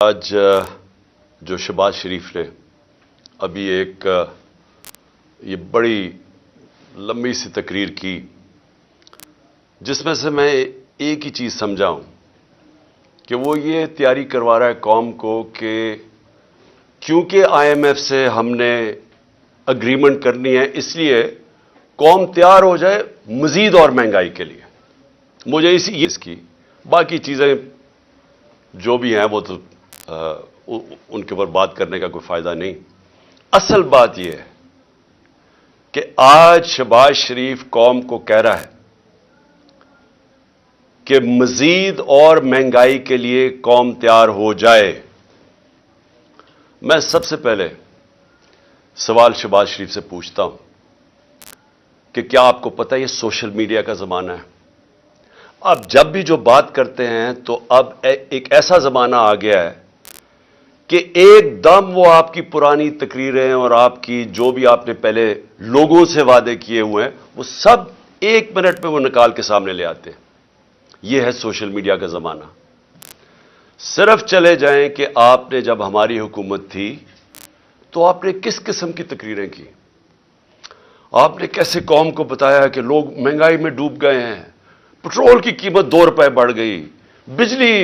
آج جو شہباز شریف نے ابھی ایک یہ بڑی لمبی سی تقریر کی، جس میں سے میں ایک ہی چیز سمجھا ہوں کہ وہ یہ تیاری کروا رہا ہے قوم کو کہ کیونکہ آئی ایم ایف سے ہم نے اگریمنٹ کرنی ہے، اس لیے قوم تیار ہو جائے مزید اور مہنگائی کے لیے۔ مجھے اس کی باقی چیزیں جو بھی ہیں وہ تو ان کے اوپر بات کرنے کا کوئی فائدہ نہیں۔ اصل بات یہ ہے کہ آج شہباز شریف قوم کو کہہ رہا ہے کہ مزید اور مہنگائی کے لیے قوم تیار ہو جائے۔ میں سب سے پہلے سوال شہباز شریف سے پوچھتا ہوں کہ کیا آپ کو پتہ ہے یہ سوشل میڈیا کا زمانہ ہے؟ اب جب بھی جو بات کرتے ہیں تو اب ایک ایسا زمانہ آ گیا ہے کہ ایک دم وہ آپ کی پرانی تقریریں اور آپ کی جو بھی آپ نے پہلے لوگوں سے وعدے کیے ہوئے ہیں وہ سب ایک منٹ میں وہ نکال کے سامنے لے آتے ہیں۔ یہ ہے سوشل میڈیا کا زمانہ۔ صرف چلے جائیں کہ آپ نے جب ہماری حکومت تھی تو آپ نے کس قسم کی تقریریں کی؟ آپ نے کیسے قوم کو بتایا کہ لوگ مہنگائی میں ڈوب گئے ہیں، پٹرول کی قیمت 2 روپے بڑھ گئی، بجلی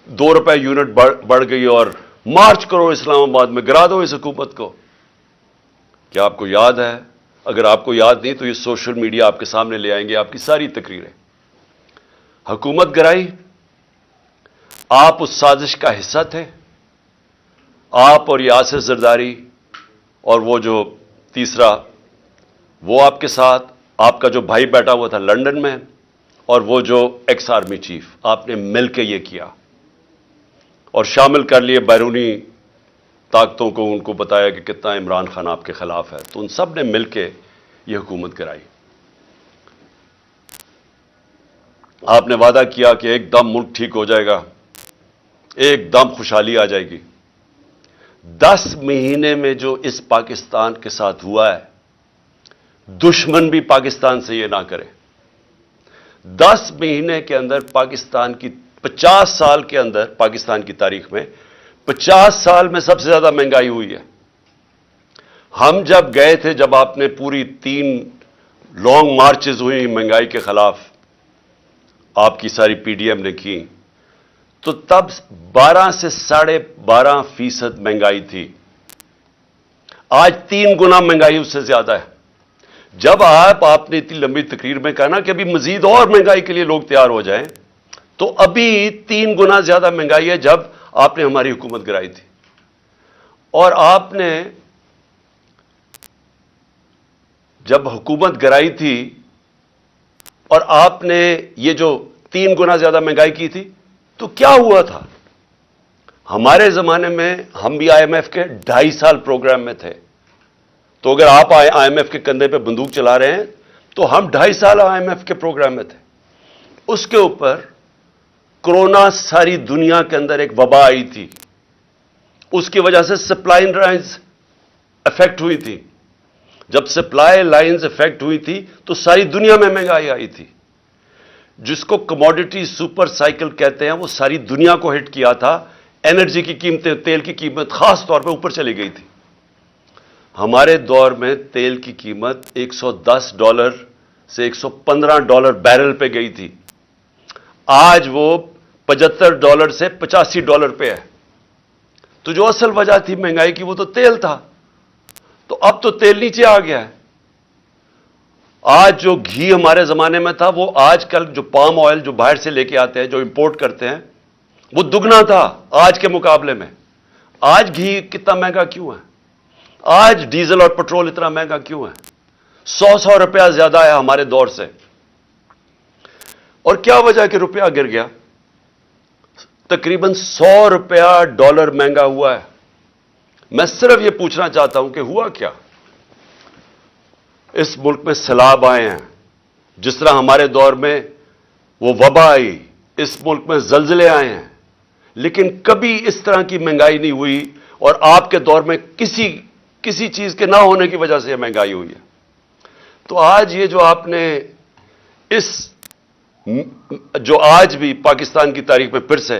2 روپے یونٹ بڑھ گئی، اور مارچ کرو اسلام آباد میں، گرا دو اس حکومت کو۔ کیا آپ کو یاد ہے؟ اگر آپ کو یاد نہیں تو یہ سوشل میڈیا آپ کے سامنے لے آئیں گے آپ کی ساری تقریریں۔ حکومت گرائی، آپ اس سازش کا حصہ تھے، آپ اور یاسر زرداری اور وہ جو تیسرا وہ آپ کے ساتھ، آپ کا جو بھائی بیٹھا ہوا تھا لندن میں، اور وہ جو ایکس آرمی چیف، آپ نے مل کے یہ کیا اور شامل کر لیے بیرونی طاقتوں کو، ان کو بتایا کہ کتنا عمران خان آپ کے خلاف ہے، تو ان سب نے مل کے یہ حکومت کرائی۔ آپ نے وعدہ کیا کہ ایک دم ملک ٹھیک ہو جائے گا، ایک دم خوشحالی آ جائے گی۔ 10 مہینے میں جو اس پاکستان کے ساتھ ہوا ہے، دشمن بھی پاکستان سے یہ نہ کرے۔ 10 مہینے کے اندر پاکستان کی 50 سال کے اندر، پاکستان کی تاریخ میں 50 سال میں سب سے زیادہ مہنگائی ہوئی ہے۔ ہم جب گئے تھے، جب آپ نے پوری 3 لانگ مارچز ہوئی مہنگائی کے خلاف، آپ کی ساری پی ڈی ایم نے کی، تو تب 12 سے 12.5% مہنگائی تھی۔ آج 3 گنا مہنگائی اس سے زیادہ ہے۔ جب آپ نے اتنی لمبی تقریر میں کہا نا کہ ابھی مزید اور مہنگائی کے لیے لوگ تیار ہو جائیں، تو ابھی 3 گنا زیادہ مہنگائی ہے جب آپ نے ہماری حکومت گرائی تھی۔ اور آپ نے جب حکومت گرائی تھی اور آپ نے یہ جو 3 گنا زیادہ مہنگائی کی تھی، تو کیا ہوا تھا؟ ہمارے زمانے میں ہم بھی آئی ایم ایف کے 2.5 سال پروگرام میں تھے، تو اگر آپ آئی ایم ایف کے کندھے پہ بندوق چلا رہے ہیں تو ہم 2.5 سال آئی ایم ایف کے پروگرام میں تھے۔ اس کے اوپر کورونا ساری دنیا کے اندر ایک وبا آئی تھی، اس کی وجہ سے سپلائی لائنز افیکٹ ہوئی تھی۔ جب سپلائی لائنز افیکٹ ہوئی تھی تو ساری دنیا میں مہنگائی آئی تھی، جس کو کموڈٹی سپر سائیکل کہتے ہیں، وہ ساری دنیا کو ہٹ کیا تھا۔ انرجی کی قیمتیں، تیل کی قیمت خاص طور پہ اوپر چلی گئی تھی۔ ہمارے دور میں تیل کی قیمت $110 سے $115 بیرل پہ گئی تھی، آج وہ $75 سے $85 پہ ہے۔ تو جو اصل وجہ تھی مہنگائی کی وہ تو تیل تھا، تو اب تو تیل نیچے آ گیا ہے۔ آج جو گھی ہمارے زمانے میں تھا، وہ آج کل جو پام آئل جو باہر سے لے کے آتے ہیں، جو امپورٹ کرتے ہیں، وہ دگنا تھا آج کے مقابلے میں۔ آج گھی کتنا مہنگا کیوں ہے؟ آج ڈیزل اور پٹرول اتنا مہنگا کیوں ہے؟ 100 روپیہ زیادہ ہے ہمارے دور سے۔ اور کیا وجہ ہے کہ روپیہ گر گیا؟ تقریباً $100 مہنگا ہوا ہے۔ میں صرف یہ پوچھنا چاہتا ہوں کہ ہوا کیا؟ اس ملک میں سیلاب آئے ہیں، جس طرح ہمارے دور میں وہ وبا آئی، اس ملک میں زلزلے آئے ہیں، لیکن کبھی اس طرح کی مہنگائی نہیں ہوئی، اور آپ کے دور میں کسی چیز کے نہ ہونے کی وجہ سے یہ مہنگائی ہوئی ہے۔ تو آج یہ جو آپ نے جو آج بھی پاکستان کی تاریخ میں پھر سے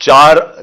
4